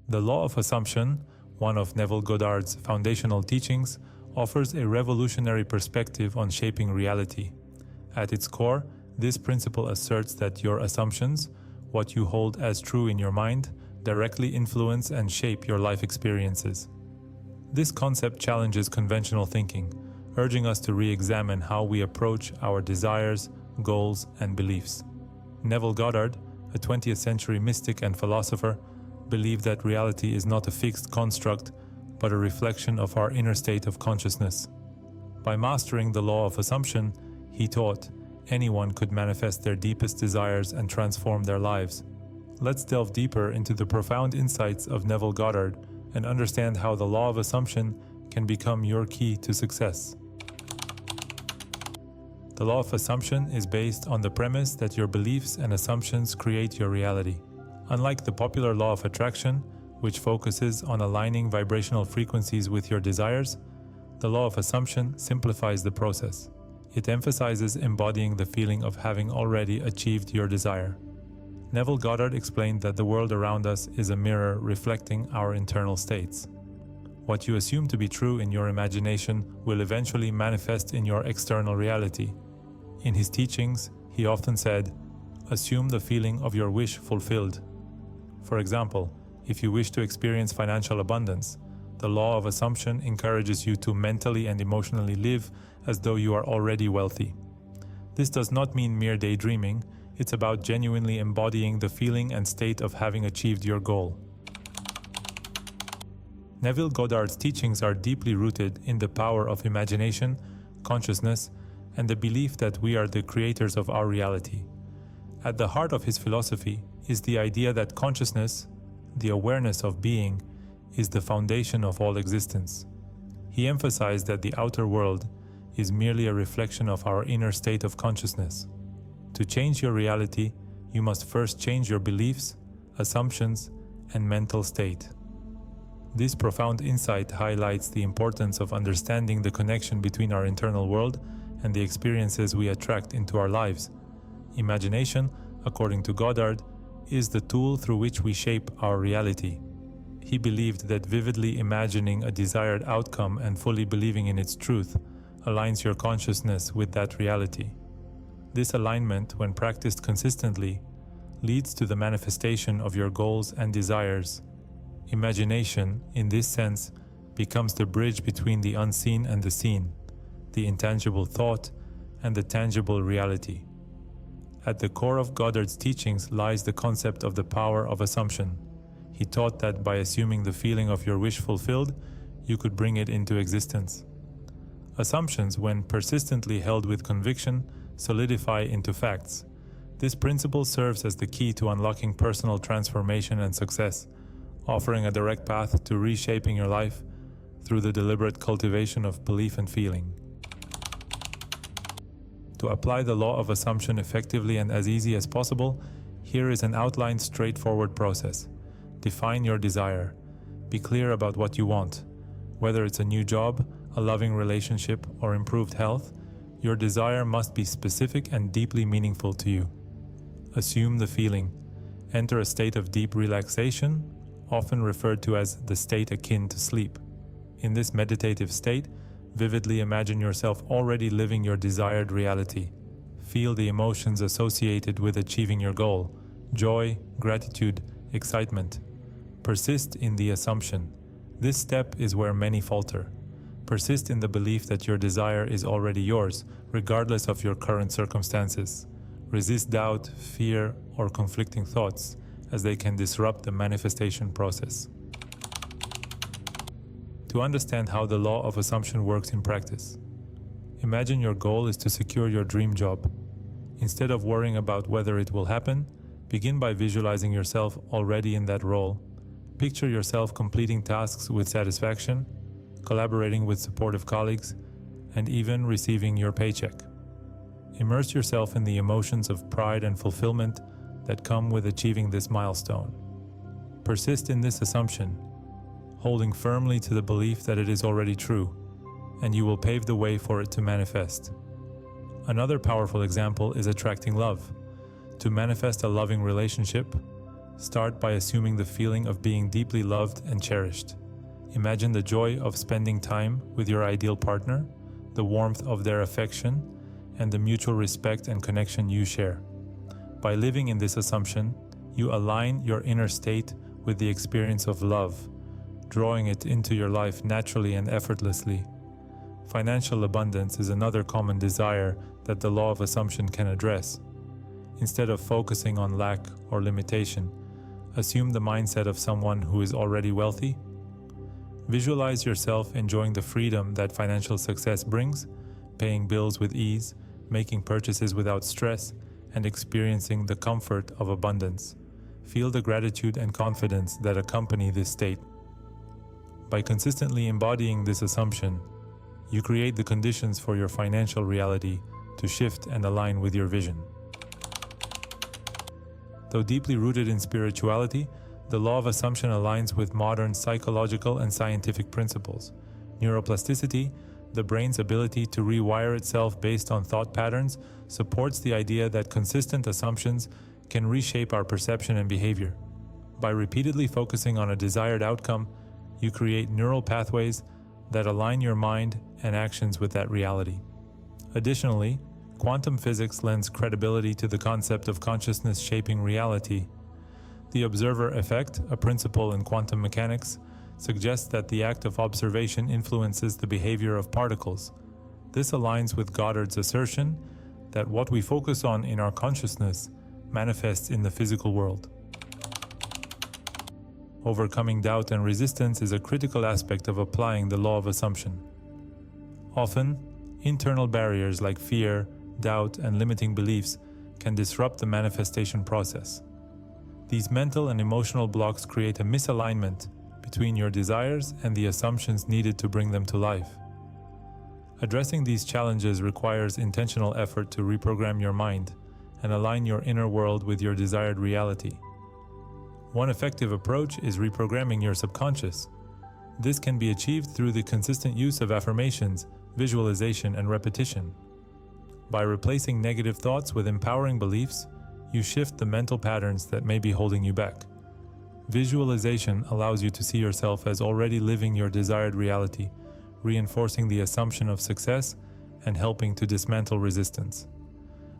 The law of assumption, one of Neville Goddard's foundational teachings, offers a revolutionary perspective on shaping reality. At its core, this principle asserts that your assumptions, what you hold as true in your mind, directly influence and shape your life experiences. This concept challenges conventional thinking, urging us to re-examine how we approach our desires, goals, and beliefs. Neville Goddard, a 20th century mystic and philosopher, believed that reality is not a fixed construct, but a reflection of our inner state of consciousness. By mastering the law of assumption, he taught, anyone could manifest their deepest desires and transform their lives. Let's delve deeper into the profound insights of Neville Goddard and understand how the law of assumption can become your key to success. The law of assumption is based on the premise that your beliefs and assumptions create your reality. Unlike the popular law of attraction, which focuses on aligning vibrational frequencies with your desires, the law of assumption simplifies the process. It emphasizes embodying the feeling of having already achieved your desire. Neville Goddard explained that the world around us is a mirror reflecting our internal states. What you assume to be true in your imagination will eventually manifest in your external reality. In his teachings, he often said, "Assume the feeling of your wish fulfilled." For example, if you wish to experience financial abundance, the law of assumption encourages you to mentally and emotionally live as though you are already wealthy. This does not mean mere daydreaming, it's about genuinely embodying the feeling and state of having achieved your goal. Neville Goddard's teachings are deeply rooted in the power of imagination, consciousness, and the belief that we are the creators of our reality. At the heart of his philosophy is the idea that consciousness, the awareness of being, is the foundation of all existence. He emphasized that the outer world is merely a reflection of our inner state of consciousness. To change your reality, you must first change your beliefs, assumptions, and mental state. This profound insight highlights the importance of understanding the connection between our internal world and the experiences we attract into our lives. Imagination, according to Goddard, is the tool through which we shape our reality. He believed that vividly imagining a desired outcome and fully believing in its truth aligns your consciousness with that reality. This alignment, when practiced consistently, leads to the manifestation of your goals and desires. Imagination, in this sense, becomes the bridge between the unseen and the seen, the intangible thought and the tangible reality. At the core of Goddard's teachings lies the concept of the power of assumption. He taught that by assuming the feeling of your wish fulfilled, you could bring it into existence. Assumptions, when persistently held with conviction, solidify into facts. This principle serves as the key to unlocking personal transformation and success, offering a direct path to reshaping your life through the deliberate cultivation of belief and feeling. To apply the law of assumption effectively and as easy as possible, here is an outlined, straightforward process. Define your desire. Be clear about what you want. Whether it's a new job, a loving relationship, or improved health, your desire must be specific and deeply meaningful to you. Assume the feeling. Enter a state of deep relaxation, often referred to as the state akin to sleep. In this meditative state, vividly imagine yourself already living your desired reality. Feel the emotions associated with achieving your goal: joy, gratitude, excitement. Persist in the assumption. This step is where many falter. Persist in the belief that your desire is already yours, regardless of your current circumstances. Resist doubt, fear, or conflicting thoughts, as they can disrupt the manifestation process. To understand how the law of assumption works in practice, imagine your goal is to secure your dream job. Instead of worrying about whether it will happen, begin by visualizing yourself already in that role. Picture yourself completing tasks with satisfaction, collaborating with supportive colleagues, and even receiving your paycheck. Immerse yourself in the emotions of pride and fulfillment that come with achieving this milestone. Persist in this assumption, holding firmly to the belief that it is already true, and you will pave the way for it to manifest. Another powerful example is attracting love. To manifest a loving relationship, Start by assuming the feeling of being deeply loved and cherished. Imagine the joy of spending time with your ideal partner, the warmth of their affection, and the mutual respect and connection you share. By living in this assumption, you align your inner state with the experience of love, drawing it into your life naturally and effortlessly. Financial abundance is another common desire that the law of assumption can address. Instead of focusing on lack or limitation, assume the mindset of someone who is already wealthy. Visualize yourself enjoying the freedom that financial success brings, paying bills with ease, making purchases without stress, and experiencing the comfort of abundance. Feel the gratitude and confidence that accompany this state. By consistently embodying this assumption, you create the conditions for your financial reality to shift and align with your vision. Though deeply rooted in spirituality, the law of assumption aligns with modern psychological and scientific principles. Neuroplasticity, the brain's ability to rewire itself based on thought patterns, supports the idea that consistent assumptions can reshape our perception and behavior. By repeatedly focusing on a desired outcome, you create neural pathways that align your mind and actions with that reality. Additionally, quantum physics lends credibility to the concept of consciousness shaping reality. The observer effect, a principle in quantum mechanics, suggests that the act of observation influences the behavior of particles. This aligns with Goddard's assertion that what we focus on in our consciousness manifests in the physical world. Overcoming doubt and resistance is a critical aspect of applying the law of assumption. Often, internal barriers like fear, doubt, and limiting beliefs can disrupt the manifestation process. These mental and emotional blocks create a misalignment between your desires and the assumptions needed to bring them to life. Addressing these challenges requires intentional effort to reprogram your mind and align your inner world with your desired reality. One effective approach is reprogramming your subconscious. This can be achieved through the consistent use of affirmations, visualization, and repetition. By replacing negative thoughts with empowering beliefs, you shift the mental patterns that may be holding you back. Visualization allows you to see yourself as already living your desired reality, reinforcing the assumption of success and helping to dismantle resistance.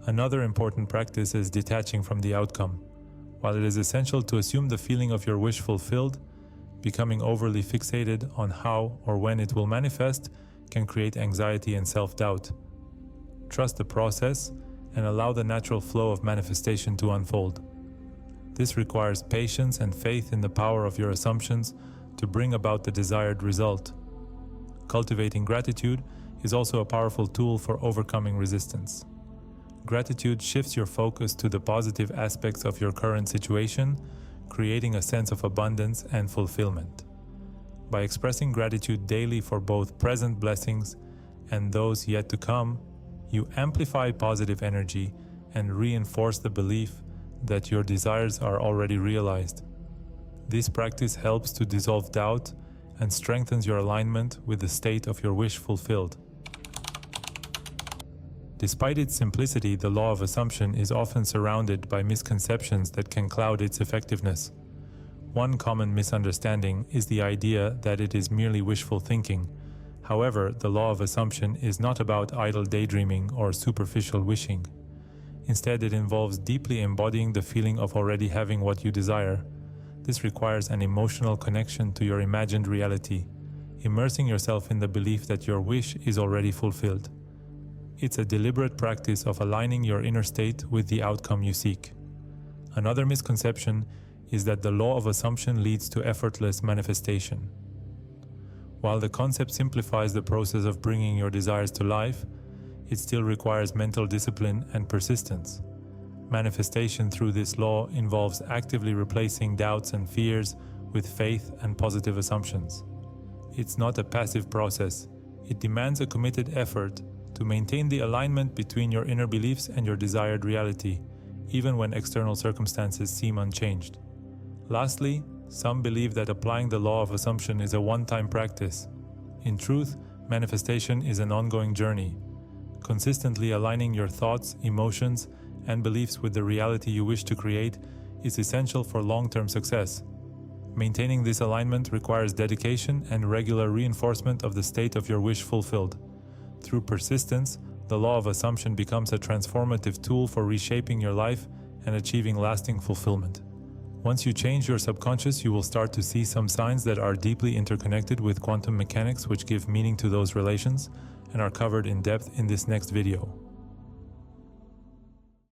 Another important practice is detaching from the outcome. While it is essential to assume the feeling of your wish fulfilled, becoming overly fixated on how or when it will manifest can create anxiety and self-doubt. Trust the process and allow the natural flow of manifestation to unfold. This requires patience and faith in the power of your assumptions to bring about the desired result. Cultivating gratitude is also a powerful tool for overcoming resistance. Gratitude shifts your focus to the positive aspects of your current situation, creating a sense of abundance and fulfillment. By expressing gratitude daily for both present blessings and those yet to come, you amplify positive energy and reinforce the belief that your desires are already realized. This practice helps to dissolve doubt and strengthens your alignment with the state of your wish fulfilled. Despite its simplicity, the law of assumption is often surrounded by misconceptions that can cloud its effectiveness. One common misunderstanding is the idea that it is merely wishful thinking. However, the law of assumption is not about idle daydreaming or superficial wishing. Instead, it involves deeply embodying the feeling of already having what you desire. This requires an emotional connection to your imagined reality, immersing yourself in the belief that your wish is already fulfilled. It's a deliberate practice of aligning your inner state with the outcome you seek. Another misconception is that the law of assumption leads to effortless manifestation. While the concept simplifies the process of bringing your desires to life, it still requires mental discipline and persistence. Manifestation through this law involves actively replacing doubts and fears with faith and positive assumptions. It's not a passive process. It demands a committed effort to maintain the alignment between your inner beliefs and your desired reality, even when external circumstances seem unchanged. Lastly, some believe that applying the law of assumption is a one-time practice. In truth, manifestation is an ongoing journey. Consistently aligning your thoughts, emotions, and beliefs with the reality you wish to create is essential for long-term success. Maintaining this alignment requires dedication and regular reinforcement of the state of your wish fulfilled. Through persistence, the law of assumption becomes a transformative tool for reshaping your life and achieving lasting fulfillment. Once you change your subconscious, you will start to see some signs that are deeply interconnected with quantum mechanics, which give meaning to those relations and are covered in depth in this next video.